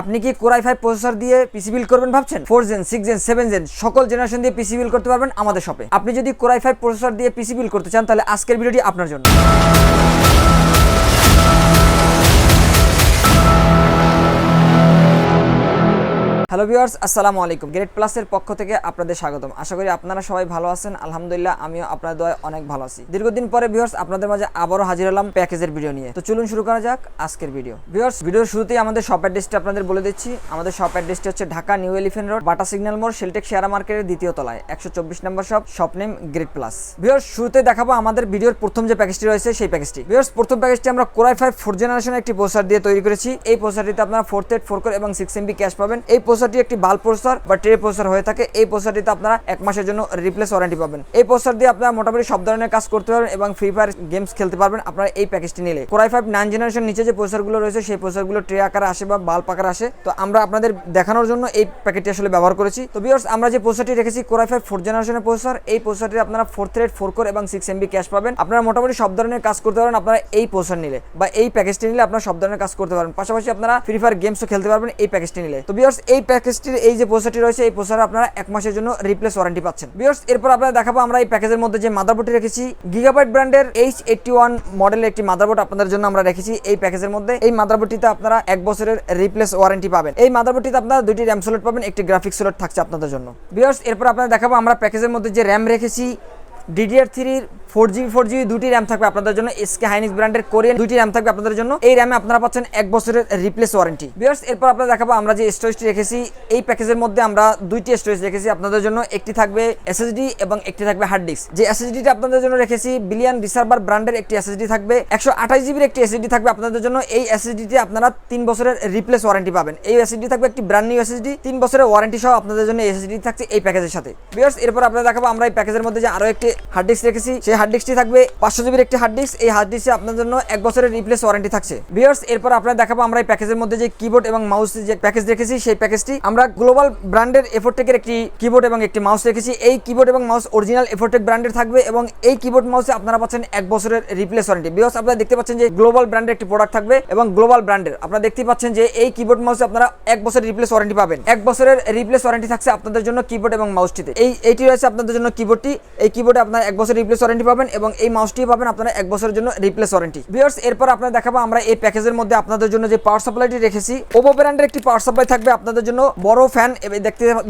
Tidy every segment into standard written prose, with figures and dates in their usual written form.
আপনি কি core i5 processor দিয়ে পিসি বিল্ড করবেন ভাবছেন? 4 জেন 6 জেন 7 জেন সকল জেনারেশন দিয়ে পিসি বিল্ড করতে পারবেন আমাদের শপে। আপনি যদি কোর i5 প্রসেসর দিয়ে পিসি বিল্ড করতে চান তাহলে আজকের ভিডিওটি আপনার জন্য। হ্যালো ভিউয়ার্স, আসসালামু আলাইকুম। গ্রেড প্লাসের পক্ষ থেকে আপনাদের স্বাগতম। আশা করি আপনারা সবাই ভালো আছেন। আলহামদুলিল্লাহ আমিও আপনাদের দয়ায় অনেক ভালো আছি। দীর্ঘদিন পরে ভিউয়ার্স আপনাদের মাঝে আবারও হাজির হলাম প্যাকেজের ভিডিও নিয়ে। তো চলুন শুরু করা যাক আজকের ভিডিও। ভিউয়ার্স, ভিডিওর শুরুতেই আমাদের শপ অ্যাড্রেসটা আপনাদের বলে দিচ্ছি। আমাদের শপ অ্যাড্রেসটি হচ্ছে Dhaka new elephant road, Bata signal মোড়, শেলটেক শেয়ার মার্কেটের দ্বিতীয় তলায় 124 নম্বর shop name grade plus. Viewers, শুরুতে দেখাবো আমাদের ভিডিওর প্রথম যে প্যাকেজটি রয়েছে সেই প্যাকেজটি। ভিউয়ার্স, প্রথম প্যাকেজটি আমরা কোর i5 4 জেনারেশনের একটি প্রসেসর দিয়ে তৈরি করেছি। এই প্রসেসরটিতে আপনারা 4 থ্রেড 4 কোর এবং 6 MB ক্যাশ পাবেন। এই প্রসেসরটি একটি বাল্ব প্রসেসর বা ট্রে প্রসেসর হয়ে থাকে। এই প্রসেসরটিতে আপনারা 1 মাসের জন্য রিপ্লেস ওয়ারেন্টি পাবেন। এই প্রসেসর দিয়ে আপনারা মোটামুটি সব ধরনের কাজ করতে পারবেন এবং ফ্রি ফায়ার গেমস খেলতে পারবেন আপনারা এই প্যাকেজটি নিলে। কোর i5 9 জেনারেশন নিচে যে প্রসেসরগুলো রয়েছে সেই প্রসেসরগুলো ট্রে আকারে আসে বা বাল্ব আকারে আসে। তো আমরা আপনাদের দেখানোর জন্য এই প্যাকেটটি আসলে ব্যবহার করেছি। তো ভিউয়ার্স, আমরা যে প্রসেসরটি রেখেছি কোর i5 4 জেনারেশনের প্রসেসর, এই প্রসেসরটি আপনারা 4 থ্রেড 4 কোর এবং 6 MB ক্যাশ পাবেন। আপনারা মোটামুটি সব ধরনের কাজ করতে পারবেন আপনারা এই প্রসেসর নিলে বা এই প্যাকেজটি নিলে আপনারা সব ধরনের কাজ করতে পারবেন। পাশাপাশি আপনারা ফ্রি ফায়ার গেমসও খেলতে পারবেন এই প্যাকেজটি নিলে। তো ভিউয়ার্স, এই প্যাকেজটির এই যে প্রসেসরটি রয়েছে এই প্রসেসরে আপনারা 1 মাসের জন্য রিপ্লেস ওয়ারেন্টি পাচ্ছেন। ভিউয়ার্স, এরপর আপনারা দেখাবো আমরা এই প্যাকেজের মধ্যে যে মাদারবোর্ডটি রেখেছি গিগাবাইট ব্র্যান্ডের H81 মডেলের একটি মাদারবোর্ড আপনাদের জন্য আমরা রেখেছি এই প্যাকেজের মধ্যে। এই মাদারবোর্ডটিতে আপনারা 1 বছরের রিপ্লেস ওয়ারেন্টি পাবেন। এই মাদারবোর্ডটিতে আপনারা 2টি র্যাম স্লট পাবেন, একটি গ্রাফিক্স স্লট থাকছে আপনাদের জন্য। ভিউয়ার্স, এরপর আপনারা দেখাবো আমরা প্যাকেজের মধ্যে যে র্যাম রেখেছি DDR3 4GB 2টি র্যাম থাকবে আপনাদের জন্য। SK হাইনিক্স ব্র্যান্ডের কোরিয়ান 2টি র্যাম থাকবে আপনাদের জন্য। এই র্যামে আপনারা পাচ্ছেন 1 বছরের রিপ্লেস ওয়ারেন্টি। ভিউয়ার্স, এরপর আপনারা দেখাবো আমরা যে স্টোরেজটি রেখেছি এই প্যাকেজের মধ্যে আমরা 2টি স্টোরেজ রেখেছি আপনাদের জন্য। একটি থাকবে SSD এবং একটি থাকবে হার্ড ডিস্ক। যে SSDটা আপনাদের জন্য রেখেছি বিলিয়ন রিসার্ভার ব্র্যান্ডের একটি SSD থাকবে, 128GB একটি SSD থাকবে আপনাদের জন্য। এই SSDতে আপনারা 3 বছরের রিপ্লেস ওয়ারেন্টি পাবেন। এই SSD থাকবে একটি ব্র্যান্ড নিউ SSD, 3 বছরের ওয়ারেন্টি সহ আপনাদের জন্য SSD থাকছে এই প্যাকেজের সাথে। ভিউয়ার্স, এরপর আপনারা দেখাবো আমরা এই প্যাকেজের মধ্যে যে আরো একটি হার্ড ডিস্ক রেখেছি। সেই হার্ড ডিস্কটি থাকবে 500GB একটি হার্ড ডিস্ক। এই হার্ড ডিস্কে আপনাদের জন্য 1 বছরের রিপ্লেস ওয়ারেন্টি থাকছে। ভিউয়ার্স, এরপর আপনারা দেখাবো আমরা এই প্যাকেজের মধ্যে যে কিবোর্ড এবং মাউস যে প্যাকেজ রেখেছি সেই প্যাকেজটি আমরা গ্লোবাল ব্র্যান্ডের এফোরটেকের একটি কিবোর্ড এবং একটি মাউস রেখেছি। এই কিবোর্ড এবং মাউস অরিজিনাল এফোরটেক ব্র্যান্ডের থাকবে এবং এই কিবোর্ড মাউসে আপনারা পাচ্ছেন 1 বছরের রিপ্লেস ওয়ারেন্টি। ভিউয়ার্স, আপনারা দেখতে পাচ্ছেন যে গ্লোবাল ব্র্যান্ডের একটি প্রোডাক্ট থাকবে এবং গ্লোবাল ব্র্যান্ডের আপনারা দেখতে পাচ্ছেন যে এই কিবোর্ড মাউসে আপনারা 1 বছরের রিপ্লেস ওয়ারেন্টি পাবেন। 1 বছরের রিপ্লেস ওয়ারেন্টি থাকছে আপনাদের জন্য কিবোর্ড এবং মাউসটিতে। এইটি রয়েছে আপনাদের জন্য কিবোর্ডটি। এই কিবোর্ডে আপনারা 1 বছরের রিপ্লেস ওয়ারেন্টি পাবেন এবং এই মাউসটি পাবেন আপনারা 1 বছরের জন্য রিপ্লেস ওয়ারেন্টি। ভিউয়ার্স, এরপর আপনারা দেখাবো আমরা এই প্যাকেজের মধ্যে আপনাদের জন্য যে পাওয়ার সাপ্লাইটি রেখেছি ওপো ব্র্যান্ডের একটি পাওয়ার সাপ্লাই থাকবে আপনাদের জন্য। বড় ফ্যান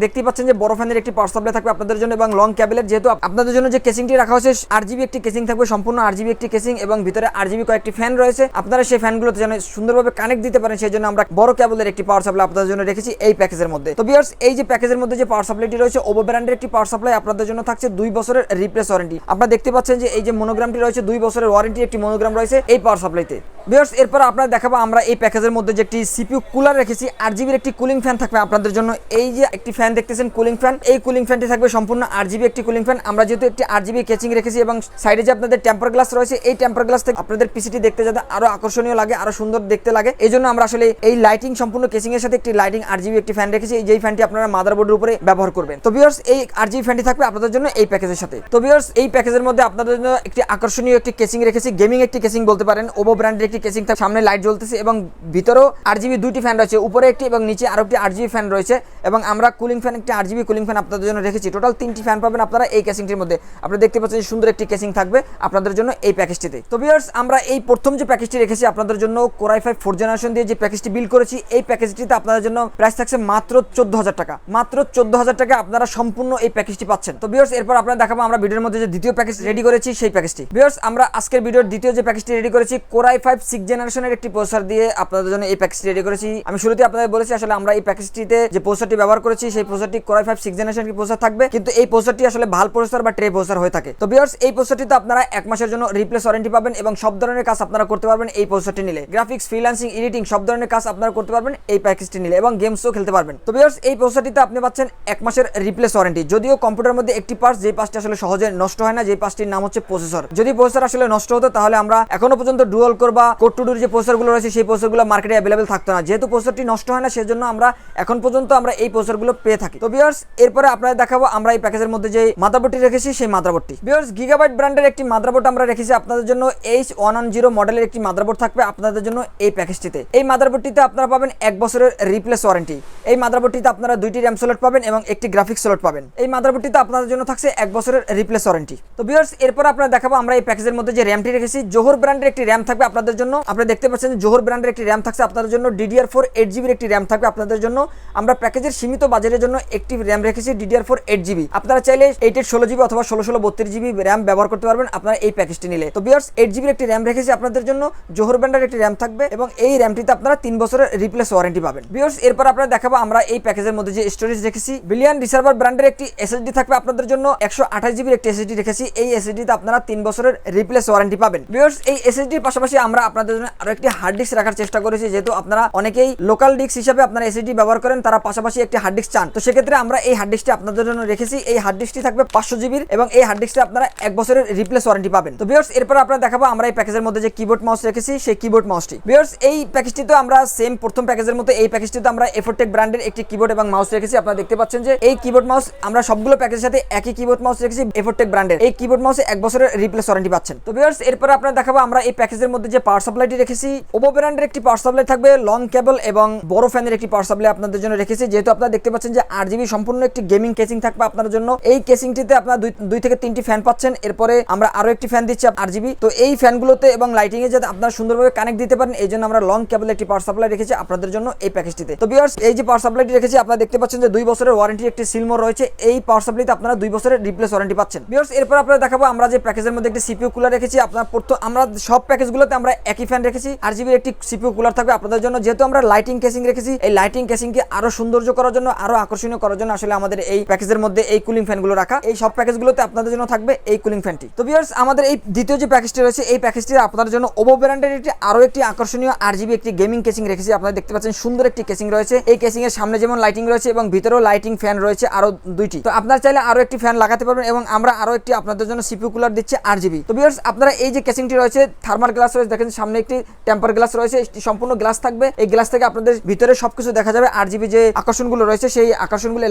দেখতে পাচ্ছেন যে বড় ফ্যানের একটি পাওয়ার সাপ্লাই থাকবে আপনাদের জন্য এবং লং কেবলের যেহেতু আপনাদের জন্য যে কেসিংটি রাখা হয়েছে 8GB একটি কেসিং থাকবে, সম্পূর্ণ 8GB একটি কেসিং এবং ভিতরে 8GB কয়েকটি ফ্যান রয়েছে। আপনারা সেই ফ্যানগুলোতে যেন সুন্দরভাবে কানেক্ট দিতে পারেন সেই জন্য আমরা বড় কেবলের একটি পাওয়ার সাপ্লাই আপনাদের জন্য রেখেছি এই প্যাকেজের মধ্যে। তো ভিউয়ার্স, এই যে প্যাকেজের মধ্যে যে পাওয়ার সাপ্লাইটি রয়েছে ওপো ব্র্যান্ডের একটি পাওয়ার সাপ্লাই আপনাদের জন্য থাকছে 2 বছরের রিপ্লেস ওয়ারেন্টি। আপনারা দেখতে পাচ্ছেন যে এই যে মনোগ্রামটি রয়েছে 2 বছরের ওয়ারেন্টি একটি মনোগ্রাম রয়েছে এই পাওয়ার সাপ্লাইতে। ভিউয়ার্স, এরপর আপনারা দেখাবো আমরা এই প্যাকেজের মধ্যে যে একটি CPU কুলার রেখেছি 8GB একটি কুলিং ফ্যান থাকবে আপনাদের জন্য। এই যে একটি ফ্যান দেখতেছেন কুলিং ফ্যান, এই কুলিং ফ্যানটি থাকবে সম্পূর্ণ 8GB একটি কুলিং ফ্যান। আমরা যেহেতু একটি 8GB কেচিং রেখেছি এবং সাইডে যে আপনাদের টেম্পার গ্লাস রয়েছে এই টেম্পার গ্লাস থেকে আপনাদের পিসিটি দেখতে যাতে আরো আকর্ষণীয় লাগে, আরো সুন্দর দেখতে লাগে, এই জন্য আমরা আসলে এই লাইটিং সম্পূর্ণ কেচিং এর সাথে একটি লাইটিং 8GB একটি ফ্যান রেখেছি। এই যে ফ্যানটি আপনারা মাদারবোর্ডের উপরে ব্যবহার করবেন। তো ভিউয়ার্স, এই 8GB ফ্যানটি থাকবে আপনাদের জন্য এই প্যাকেজের সাথে। তো ভিউয়ার্স, এই প্যাকেজের মধ্যে আপনাদের জন্য একটি আকর্ষণীয় একটি কেচিং রেখেছি, গেমিং একটি কেচিং বলতে পারেন। ওপো ব্র্যান্ডের একটি কেচিং থাকবে, সামনে লাইট জ্বলতেছে এবং ভিতরেও 8GB 2টি ফ্যান রয়েছে, উপরে একটি এবং নিচে আরো একটি 8GB ফ্যান রয়েছে এবং আমরা কুলিং ফ্যান একটি 8GB কুলিং ফ্যান আপনাদের জন্য রেখেছি। টোটাল 3টি ফ্যান পাবেন আপনারা এই কেসিংটির মধ্যে। আপনারা দেখতে পাচ্ছেন সুন্দর একটি কেসিং থাকবে আপনাদের জন্য এই প্যাকেজটিতে। তো ভিউয়ার্স, আমরা এই প্রথম যে প্যাকেজটি রেখেছি আপনাদের জন্য কোর i5 4 জেনারেশন দিয়ে যে প্যাকেজটি বিল করেছি এই প্যাকেজটিতে আপনাদের জন্য প্রাইস থাকছে মাত্র 14,000 টাকা। মাত্র 14,000 টাকা আপনারা সম্পূর্ণ এই প্যাকেজটি পাচ্ছেন। তো ভিউয়ার্স, এরপর আপনারা দেখাবো আমরা ভিডিওর মধ্যে যে দ্বিতীয় প্যাকেজ রেডি করেছি সেই প্যাকেজটি। ভিউয়ার্স, আমরা আজকের ভিডিওর দ্বিতীয় যে প্যাকেজটি রেডি করেছি কোর i5 6 জেনারেশনের একটি প্রসেসর দিয়ে আপনাদের জন্য এই প্যাকেজটি রেডি করেছি। আমি শুরুতে আপনাদের বলেছি আসলে আমরা এই প্যাকেজটিতে যে প্রসেসরটি ব্যবহার করেছি সেই প্রসেসরটি কোর i5 6 জেনারেশনের একটি প্রসেসর থাকবে, কিন্তু এই প্রসেসরটি আসলে ভাল প্রসেসর বা ট্রে প্রসেসর হয়ে থাকে। তো ভিউয়ার্স, এই প্রসেসরটিতে আপনারা 1 মাসের জন্য রিপ্লেস ওয়ারেন্টি পাবেন এবং সব ধরনের কাজ আপনারা করতে পারবেন এই প্রসেসরটি নিলে। গ্রাফিক্স, ফ্রিল্যান্সিং, এডিটিং সব ধরনের কাজ আপনারা করতে পারবেন এই প্যাকেজটি নিলে এবং গেমসও খেলতে পারবেন। তো ভিউয়ার্স, এই প্রসেসরটিতে আপনি পাচ্ছেন 1 মাসের রিপ্লেস ওয়ারেন্টি। যদিও কম্পিউটারের মধ্যে একটি পার্টস যে পার্টসটি আসলে সহজে সহজে নষ্ট হয় না, যে পাঁচটির নাম হচ্ছে প্রসেসর। যদি প্রসেসর আসলে নষ্ট হতো তাহলে আমরা এখনো পর্যন্ত ডুয়াল কোর বা কোর টু ডুর যে প্রসেসরগুলো রয়েছে সেই প্রসেসরগুলো মার্কেটে অ্যাভেলেবল থাকতো না। যেহেতু প্রসেসরটি নষ্ট হয় না সেজন্য আমরা এখন পর্যন্ত আমরা এই প্রসেসরগুলো পেয়ে থাকি। তো ভিউয়ার্স এরপরে আপনাদের দেখাবো আমরা এই প্যাকেজের মধ্যে যে মাদারবোর্ডটি রেখেছি সেই মাদারবোর্ডটি। ভিউয়ার্স গিগাবাইট ব্র্যান্ডের একটি মাদারবোর্ড আমরা রেখেছি আপনাদের জন্য। H110 মডেলের একটি মাদারবোর্ড থাকবে আপনাদের জন্য এই প্যাকেজটিতে। এই মাদারবোর্ডটিতে আপনারা পাবেন 1 বছরের রিপ্লেস ওয়ারেন্টি। এই মাদারবোর্ডটিতে আপনারা 2টি র্যাম স্লট পাবেন এবং একটি গ্রাফিক্স স্লট পাবেন। এই মাদারবোর্ডটিতে আপনাদের জন্য থাকছে 1 বছরের রিপ্লেস ওয়ারেন্টি। তো ভিউয়ার্স এরপর আপনারা দেখাবো আমরা এই প্যাকেজের মধ্যে যে র্যামটি রেখেছি জোহর ব্র্যান্ডের একটি র্যাম থাকবে আপনাদের জন্য। আপনারা দেখতে পাচ্ছেন যে জোহর ব্র্যান্ডের একটি র্যাম থাকছে আপনাদের জন্য। DDR4 8GB একটি র্যাম থাকবে আপনাদের জন্য। আমরা প্যাকেজের সীমিত বাজেটের জন্য একটি র্যাম রেখেছি DDR4 8GB। আপনারা চাইলে 8/16GB অথবা 16/32GB র্যাম ব্যবহার করতে পারবেন আপনারা এই প্যাকেজটি নিলে। তো ভিউয়ার্স 8GB একটি র্যাম রেখেছি আপনাদের জন্য। জোহর ব্র্যান্ডের একটি র্যাম থাকবে এবং এই র্যামটিতে আপনারা 3 বছরের রিপ্লেস ওয়ারেন্টি পাবেন। ভিউয়ার্স এরপর আপনারা দেখাবো আমরা এই প্যাকেজের মধ্যে যে স্টোরেজ রেখেছি বিলিয়ন রিসার্ভার ব্র্যান্ডের একটি SSD থাকবে আপনাদের জন্য। 128GB একটি SSD রেখেছি। এই SSD তে আপনারা 3 বছরের রিপ্লেস ওয়ারেন্টি পাবেন। ভিউয়ার্স এই SSD এর পাশাপাশি আমরা আপনাদের জন্য আরো একটি হার্ড ডিস্ক রাখার চেষ্টা করেছি, যেহেতু আপনারা অনেকেই লোকাল ডিস্ক হিসেবে আপনারা SSD ব্যবহার করেন, তারা পাশাপাশি একটি হার্ড ডিস্ক চান। তো সেক্ষেত্রে আমরা এই হার্ড ডিস্কটি আপনাদের জন্য রেখেছি। এই হার্ড ডিস্কটি থাকবে 500GB এবং এই হার্ড ডিস্কটি আপনারা 1 বছরের রিপ্লেস ওয়ারেন্টি পাবেন। তো ভিউয়ার্স এরপর আপনারা দেখাবো আমরা এই প্যাকেজের মধ্যে যে কিবোর্ড মাউস রেখেছি সেই কিবোর্ড মাউসটি। ভিউয়ার্স এই প্যাকেজটিতে আমরা সেম প্রথম প্যাকেজের মতো এই প্যাকেজটিতে আমরা এফোরটেক ব্র্যান্ডের একটি কিবোর্ড এবং মাউস রেখেছি। আপনারা দেখতে পাচ্ছেন যে এই কিবোর্ড মাউস আমরা সবগুলো প্যাকেজের সাথে একই কিবোর্ড মাউস রেখেছি এফোরটেক ব্র্যান্ডের। এই কিবোর্ড মাউসে 1 বছরের রিপ্লেস ওয়ারেন্টি পাচ্ছেন। তো ভিউয়ার্স এরপর আপনারা দেখাবো আমরা এই প্যাকেজের মধ্যে যে পাওয়ার সাপ্লাইটি রেখেছি ওপো ব্র্যান্ডের একটি পাওয়ার সাপ্লাই থাকবে। লং কেবল এবং বড় ফ্যানের একটি পাওয়ার সাপ্লাই আপনাদের জন্য রেখেছি। যেহেতু আপনারা দেখতে পাচ্ছেন যে 8GB সম্পূর্ণ একটি গেমিং কেসিং থাকবে আপনাদের জন্য। এই কেসিংটিতে আপনারা 2 থেকে 3টি ফ্যান পাচ্ছেন। এরপরে আমরা আরো একটি ফ্যান দিচ্ছি 8GB। তো এই ফ্যানগুলোতে এবং লাইটিং এ যাতে আপনারা সুন্দরভাবে কানেক্ট দিতে পারেন এই জন্য আমরা লং কেবল একটি পাওয়ার সাপ্লাই রেখেছি আপনাদের জন্য এই প্যাকেজটিতে। তো ভিউয়ার্স এই যে পাওয়ার সাপ্লাইটি রেখেছি আপনারা দেখতে পাচ্ছেন যে 2 বছরের ওয়ারেন্টি একটি সিলমোর রয়েছে। এই পাওয়ার সাপ্লাইতে আপনারা 2 বছরের রিপ্লেস ওয়ারেন্টি পাচ্ছেন। ভিউয়ার্স এরপর আপনারা দেখাবো আমরা যে প্যাকেজের মধ্যে একটি CPU কুলার রেখেছি। আপনারা আমরা সব প্যাকেজগুলোতে আমরা একই ফ্যান রেখেছি। 8GB একটি CPU কুলার থাকবে আপনাদের জন্য। যেহেতু আমরা লাইটিং কেসিং রেখেছি এই লাইটিং কেসিংকে আরো সৌন্দর্য করার জন্য আরো আকর্ষণীয় করার জন্য আসলে আমাদের এই প্যাকেজের মধ্যে এই কুলিং ফ্যানগুলো রাখা। এই সব প্যাকেজগুলোতে আপনাদের জন্য থাকবে এই কুলিং ফ্যানটি। তো ভিউয়ার্স আমাদের এই দ্বিতীয় যে প্যাকেজটি রয়েছে এই প্যাকেজটি আপনাদের জন্য ওপো ব্র্যান্ডের আরো একটি আকর্ষণীয় 8GB একটি গেমিং কেসিং রেখেছি। আপনারা দেখতে পাচ্ছেন সুন্দর একটি কেসিং রয়েছে। এই কেসিং এর সামনে যেমন লাইটিং রয়েছে এবং ভিতরেও লাইটিং ফ্যান রয়েছে আরো 2টি। তো আপনারা চাইলে আরো একটি ফ্যান লাগাতে পারবেন এবং আমরা আরো একটি আপনাদের জন্য CPU কুলার দিচ্ছি 8GB। তো ভিউয়ার্স আপনারা এই যে কেসিংটি রয়েছে থার্মাল গ্লাস রয়েছে, দেখেন সামনে একটি টেম্পার গ্লাস রয়েছে, সম্পূর্ণ গ্লাস থাকবে। এই গ্লাস থেকে আপনাদের ভিতরে সবকিছু দেখা যাবে। 8GB যে আকর্ষণগুলো রয়েছে সেই আকর্ষণগুলো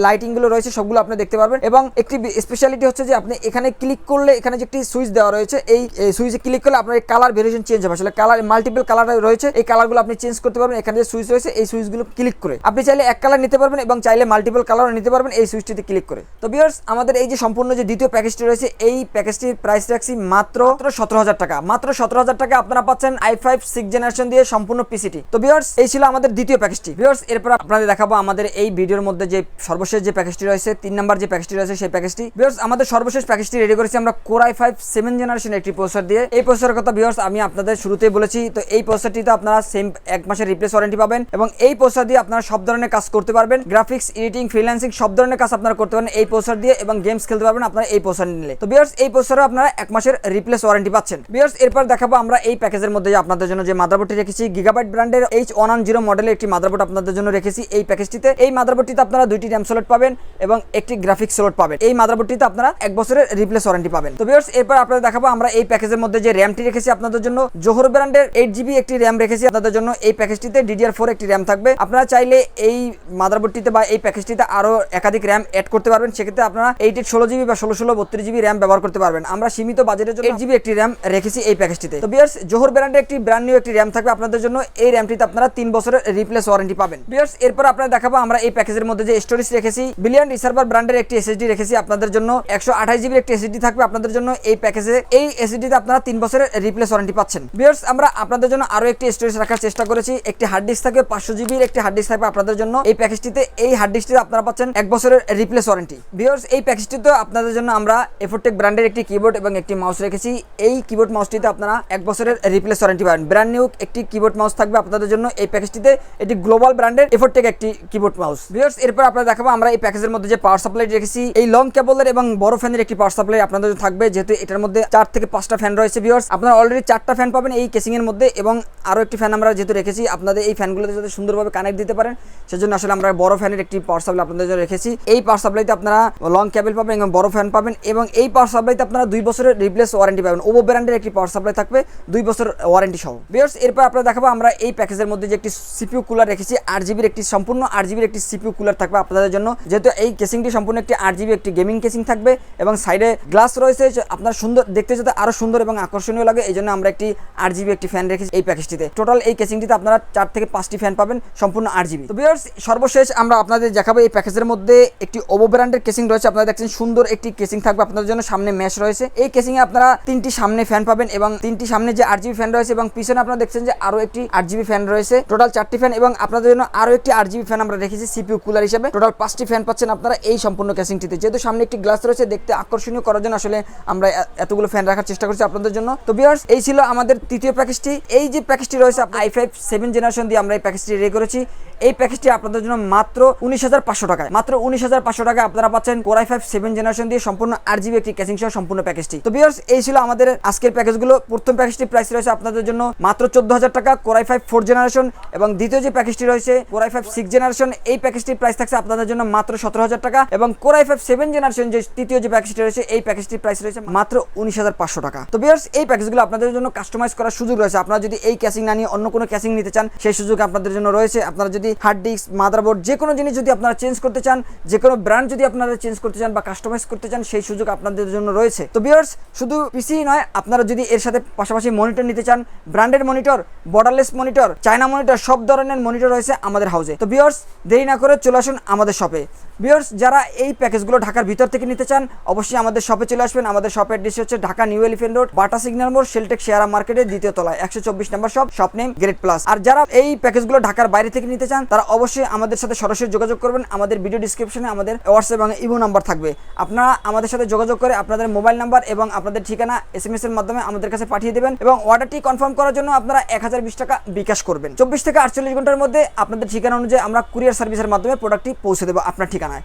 লাইটিং গুলো রয়েছে সবগুলো আপনি দেখতে পারবেন। এবং একটি স্পেশালিটি হচ্ছে যে আপনি এখানে ক্লিক করলে এখানে যে একটি সুইচ দেওয়া রয়েছে এই সুইচে ক্লিক করলে আপনার কালার ভেরিয়েশন চেঞ্জ হবে। আসলে কালার মাল্টিপল কালার রয়েছে, এই কালারগুলো আপনি চেঞ্জ করতে পারবেন। এখানে যে সুইচ রয়েছে এই সুইচগুলো ক্লিক করে আপনি চাইলে এক কালার নিতে পারবেন এবং চাইলে মাল্টিপল কালার নিতে পারবেন এই সুইচটিতে ক্লিক করে। তো ভিউয়ার্স আমাদের এই যে সম্পূর্ণ যে দ্বিতীয় প্যাকেজটি রয়েছে এই প্যাকেজটির প্রাইস রাখছি মাত্র 17,000 টাকা। মাত্র 17,000 টাকা আপনারা পাচ্ছেন i5 6th জেনারেশন দিয়ে সম্পূর্ণ পিসিটি। তো ভিউয়ার্স এই ছিল আমাদের দ্বিতীয় প্যাকেজটি। ভিউয়ার্স এরপর আপনাদের দেখাবো আমাদের এই ভিডিওর মধ্যে যে সর্বশেষ যে প্যাকেজটি রয়েছে 3 নাম্বার যে প্যাকেজটি রয়েছে সেই প্যাকেজটি। ভিউয়ার্স আমাদের সর্বশেষ প্যাকেজটি রেডি করেছি আমরা Core i5 7th জেনারেশন একটি প্রসেসর দিয়ে। এই প্রসেসরের কথা ভিউয়ার্স আমি আপনাদের শুরুতেই বলেছি। তো এই প্রসেসরটিতে আপনারা সেম 1 মাসের রিপ্লেস ওয়ারেন্টি পাবেন এবং এই প্রসেসর দিয়ে আপনারা সব ধরনের কাজ করতে পারবেন। গ্রাফিক্স, এডিটিং, ফ্রিল্যান্সিং সব ধরনের কাজ আপনারা করতে পারেন এই প্রসেসর দিয়ে এবং গেমস খেলতে পারবেন আপনারা এই প্রসেসর নিলে। তো ভিউয়ার্স এই প্রসেসরে আপনারা 1 মাসের রিপ্লেস ওয়ারেন্টি পাচ্ছেন। ভিউয়ার্স এরপর দেখাবো আমরা এই প্যাকেজের মধ্যে আপনাদের জন্য যে মাদারবোর্ডটি রেখেছি গিগাবাইট ব্র্যান্ডের H110 মডেলের একটি মাদারবোর্ড আপনাদের জন্য রেখেছি এই প্যাকেজটিতে। এই মাদারবোর্ডটিতে আপনারা 2টি র্যাম স্লট পাবেন এবং একটি গ্রাফিক্স স্লট পাবেন। এই মাদারবোর্ডটিতে আপনারা 1 বছরের রিপ্লেস ওয়ারেন্টি পাবেন। তো ভিউয়ার্স এরপর আপনাদের দেখাবো আমরা এই প্যাকেজের মধ্যে যে র্যামটি রেখেছি আপনাদের জন্য জোহর ব্র্যান্ডের 8GB একটি র্যাম রেখেছি আপনাদের জন্য। এই প্যাকেজটিতে DDR4 একটি র্যাম থাকবে। আপনারা চাইলে এই মাদারবোর্ডটিতে বা এই প্যাকেজটিতে আরো একাধিক র্যাম অ্যাড করতে পারবেন। সেক্ষেত্রে আপনারা 8/16GB বা 16/32GB র্যাম ব্যবহার করতে পারবেন। আমরা সীমিত বাজেটের জন্য 8GB একটি র্যাম রেখেছি এই প্যাকেজটিতে। তো ভিউয়ার্স জোহর ব্র্যান্ডের একটি ব্র্যান্ড নিউ একটি র্যাম থাকবে আপনাদের জন্য। এই র্যামটিতে আপনারা 3 বছরের রিপ্লেস ওয়ারেন্টি পাবেন। ভিউয়ার্স এরপর আপনারা দেখাবো আমরা এই প্যাকেজের মধ্যে যে স্টোরেজ রেখেছি বিলিয়ন রিসার্ভার ব্র্যান্ডের একটি SSD রেখেছি আপনাদের জন্য। 128GB একটি SSD থাকবে আপনাদের জন্য এই প্যাকেজে। এই SSDতে আপনারা 3 বছরের রিপ্লেস ওয়ারেন্টি পাচ্ছেন। ভিউয়ার্স আমরা আপনাদের জন্য আরো একটি স্টোরেজ রাখার চেষ্টা করেছি। একটি হার্ড ডিস্ক থাকবে 500GB একটি হার্ড ডিস্ক থাকবে আপনাদের জন্য এই প্যাকেজটিতে। এই হার্ড ডিস্কটিতে আপনারা পাচ্ছেন 1 বছরের রিপ্লেস ওয়ারেন্টি। ভিউয়ার্স এই প্যাকেজটিতে আপনাদের জন্য আমরা এফোরটেক ব্র্যান্ডের একটি কিবোর্ড এবং একটি মাউস রেখেছি। এই কিবোর্ড মাউসটিতে আপনারা 1 বছরের রিপ্লেস ওয়ারেন্টি পাবেন। ব্র্যান্ড নিউ একটি কিবোর্ড মাউস থাকবে আপনাদের জন্য এই প্যাকেজটিতে। এটি গ্লোবাল ব্র্যান্ডের এফোরটেক একটি কিবোর্ড মাউস। ভিউয়ার্স এরপর আপনারা দেখাবো আমরা এই প্যাকেজের মধ্যে যে পাওয়ার সাপ্লাই রেখেছি এই লং কেবলের এবং বড় ফ্যানের একটি পাওয়ার সাপ্লাই আপনাদের জন্য থাকবে। যেহেতু এটার মধ্যে 4 থেকে 5টা ফ্যান রয়েছে ভিউয়ার্স আপনারা অলরেডি 4টা ফ্যান পাবেন এই কেসিং এর মধ্যে এবং আরো একটি ফ্যান আমরা যেহেতু রেখেছি আপনাদের এই ফ্যানগুলোতে যাতে সুন্দরভাবে কানেক্ট দিতে পারেন সেজন্য আসলে আমরা বড় ফ্যানের একটি পাওয়ার সাপ্লাই আপনাদের জন্য রেখেছি। এই পাওয়ার সাপ্লাইতে আপনারা লং কেবল পাবেন এবং বড় ফ্যান পাবেন এবং এই পাওয়ার সাপ্লাইতে আপনারা 2 বছরের রিপ্লেস ওয়ারেন্টি পাবেন। ওভো ব্র্যান্ডের একটি পাওয়ার সাপ্লাই থাকবে 2 বছর ওয়ারেন্টি সহ। ভিউয়ার্স এরপর আপনারা দেখাবো আমরা এই প্যাকেজের মধ্যে যে একটি সিপিইউ কুলার রেখেছি, 8GB একটি সম্পূর্ণ 8GB একটি সিপিইউ কুলার থাকবে আপনাদের জন্য। যেহেতু এই কেসিংটি সম্পূর্ণ একটি 8GB একটি গেমিং কেসিং থাকবে এবং সাইডে গ্লাস রয়েছে, আপনার সুন্দর দেখতে যাতে আরো সুন্দর এবং আকর্ষণীয় লাগে, এই জন্য আমরা একটি 8GB একটি ফ্যান রেখেছি এই প্যাকেজটিতে। টোটাল এই কেসিংটিতে আপনারা 4 থেকে 5টি ফ্যান পাবেন সম্পূর্ণ 8GB। তো ভিউয়ার্স সর্বশেষ আমরা আপনাদের দেখাবো এই প্যাকেজের মধ্যে একটি ওভো ব্র্যান্ডের কেসিং রয়েছে। আপনারা দেখছেন সুন্দর একটি কেসিং থাকবে আপনাদের জন্য, সামনে ম্যাশ রয়েছে। এই কেসিং এ আপনারা 3টি সামনে ফ্যান পাবেন এবং 3টি সামনে যে 8GB ফ্যান রয়েছে এবং পিছনে আপনারা দেখছেন যে আরো একটি 8GB ফ্যান রয়েছে। টোটাল 4টি ফ্যান এবং আপনাদের জন্য আরো একটি 8GB ফ্যান আমরা রেখেছি সিপিইউ কুলার হিসেবে। টোটাল 5টি ফ্যান পাচ্ছেন আপনারা এই সম্পূর্ণ কেসিংটিতে। যেহেতু সামনে একটি গ্লাস রয়েছে, দেখতে আকর্ষণীয় করার জন্য আসলে আমরা এতগুলো ফ্যান রাখার চেষ্টা করছি আপনাদের জন্য। তো ভিউয়ার্স এই ছিল আমাদের তৃতীয় প্যাকেজটি। এই যে প্যাকেজটি রয়েছে i5 7 জেনারেশন দিয়ে আমরা এই প্যাকেজটি রেডি করেছি। এই প্যাকেজটি আপনাদের জন্য মাত্র 19,500 টাকায়, মাত্র 19,500 টাকায় আপনারা পাচ্ছেন Core i5 7 জেনারেশন দিয়ে সম্পূর্ণ 8GB একটি কেসিং সহ সম্পূর্ণ প্যাকেজটি। তো ভিউয়ার্স এই ছিল আমাদের আজকের প্যাকেজগুলো। প্রথম প্যাকেজটি প্রাইস রয়েছে আপনাদের জন্য মাত্র 14,000 টাকা Core i5 4 জেনারেশন, এবং দ্বিতীয় যে প্যাকেজটি রয়েছে Core i5 6 জেনারেশন, এই প্যাকেজটির প্রাইস থাকছে আপনাদের জন্য মাত্র 17,000 টাকা, এবং Core i5 7 জেনারেশন যে তৃতীয় যে প্যাকেজটি রয়েছে এই প্যাকেজটির প্রাইস রয়েছে মাত্র 19,500 টাকা। তো ভিউয়ার্স এই প্যাকেজগুলো আপনাদের জন্য কাস্টমাইজ করার সুযোগ রয়েছে। আপনারা যদি এই ক্যাসিং না নিয়ে অন্য কোনো ক্যাসিং নিতে চান সেই সুযোগ আপনাদের জন্য রয়েছে। আপনারা যদি হার্ড ডিস্ক, মাদারবোর্ড যে কোনো জিনিস যদি আপনারা চেঞ্জ করতে চান, যে কোনো ব্র্যান্ড যদি আপনারা চেঞ্জ করতে চান বা কাস্টমাইজ করতে চান, সেই সুযোগ আপনাদের জন্য রয়েছে। তো ভিউয়ার্স শুধু পিসি নয়, আপনারা যদি এর সাথে পাশাপাশি মনিটর নিতে চান, branded monitor, borderless monitor, China monitor, সব ধরনের মনিটর রয়েছে আমাদের হাউসে। তো ভিউয়ার্স দেরি না করে চলে আসুন আমাদের শপে। ভিউয়ার্স যারা এই প্যাকেজগুলো ঢাকার ভিতর থেকে নিতে চান অবশ্যই আমাদের শপে চলে আসবেন। আমাদের শপের অ্যাড্রেস হচ্ছে Dhaka new elephant road, Bata signal মোড়, শেলটেক শেয়ারা মার্কেটের দ্বিতীয় তলায় 124 নম্বর শপ নেম গ্রেট প্লাস। আর যারা এই প্যাকেজগুলো ঢাকার বাইরে থেকে নিতে চান তারা অবশ্যই আমাদের সাথে সরাসরি যোগাযোগ করবেন। আমাদের ভিডিও ডিসক্রিপশনে আমাদের হোয়াটসঅ্যাপ এবং ইমো নাম্বার থাকবে। আপনারা আমাদের সাথে যোগাযোগ করে আপনাদের মোবাইল নাম্বার এবং আপনাদের ঠিকানা SMS এর মাধ্যমে আমাদের কাছে পাঠিয়ে দেবেন, এবং অর্ডারটি কনফার্ম করার জন্য আপনারা 1020 টাকা বিকাশ করবেন। 24 থেকে 48 ঘন্টার মধ্যে আপনাদের ঠিকানা অনুযায়ী আমরা কুরিয়ার সার্ভিসের মাধ্যমে প্রোডাক্টটি পৌঁছে দেবো আপনার ঠিকানায়।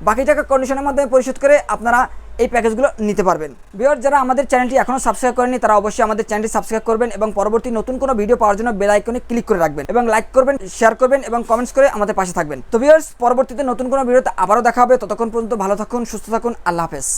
বাকি টাকা কন্ডিশনের মাধ্যমে পরিশোধ করে আপনারা এই প্যাকেজগুলো নিতে পারবেন। ভিউয়ার যারা আমাদের চ্যানেলটি এখনো সাবস্ক্রাইব করেনি তারা অবশ্যই আমাদের চ্যানেলটি সাবস্ক্রাইব করবেন এবং পরবর্তী নতুন কোনো ভিডিও পাওয়ার জন্য বেল আইকনে ক্লিক করে রাখবেন এবং লাইক করবেন, শেয়ার করবেন এবং কমেন্টস করে আমাদের পাশে থাকবেন। তো ভিউয়ার্স পরবর্তীতে নতুন কোনো ভিডিওতে আবারও দেখা হবে। ততক্ষণ পর্যন্ত ভালো থাকুন, সুস্থ থাকুন, আল্লাহ হাফেজ।